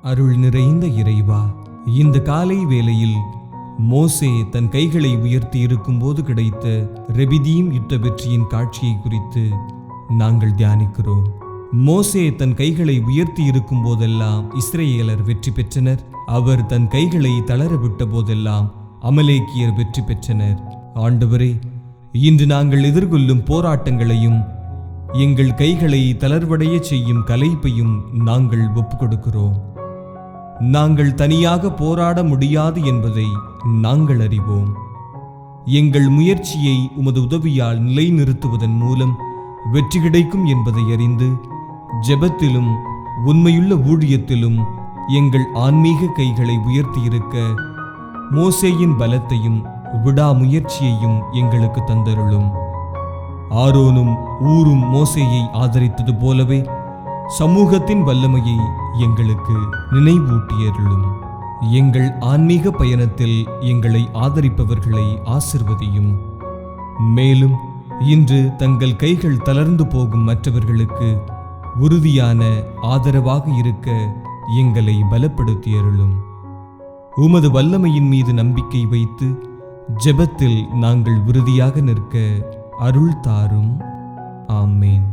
அருள் நிறைந்த இறைவா, இந்த காலை வேளையில் மோசே தன் கைகளை உயர்த்தி இருக்கும்போது கிடைத்த ரெபிதீம் யுத்த வெற்றியின் காட்சியை குறித்து நாங்கள் தியானிக்கிறோம். மோசே தன் கைகளை உயர்த்தி இருக்கும் போதெல்லாம் இஸ்ரேலர் வெற்றி பெற்றனர். அவர் தன் கைகளை தளர விட்ட போதெல்லாம் அமலேக்கியர் வெற்றி பெற்றனர். ஆண்டவரே, இன்று நாங்கள் எதிர்கொள்ளும் போராட்டங்களையும் எங்கள் கைகளை தளர்வடைய செய்யும் கலைப்பையும் நாங்கள் ஒப்புக்கொடுக்கிறோம். நாங்கள் தனியாக போராட முடியாது என்பதை நாங்கள் அறிவோம். எங்கள் முயற்சியை உமது உதவியால் நிலைநிறுத்துவதன் மூலம் வெற்றி கிடைக்கும் என்பதை அறிந்து ஜெபத்திலும் உண்மையுள்ள ஊழியத்திலும் எங்கள் ஆன்மீக கைகளை உயர்த்தியிருக்க மோசேயின் பலத்தையும் விடாமுயற்சியையும் எங்களுக்கு தந்தருளும். ஆரோனும் ஊரும் மோசேயை ஆதரித்தது போலவே சமூகத்தின் வல்லமையை எங்களுக்கு நினைவூட்டியருளும். எங்கள் ஆன்மீக பயணத்தில் எங்களை ஆதரிப்பவர்களை ஆசிர்வதியும். மேலும் இன்று தங்கள் கைகள் தளர்ந்து போகும் மற்றவர்களுக்கு உறுதியான ஆதரவாக இருக்க எங்களை பலப்படுத்தியருளும். உமது வல்லமையின் மீது நம்பிக்கை வைத்து ஜெபத்தில் நாங்கள் உறுதியாக நிற்க அருள் தாரும். ஆமேன்.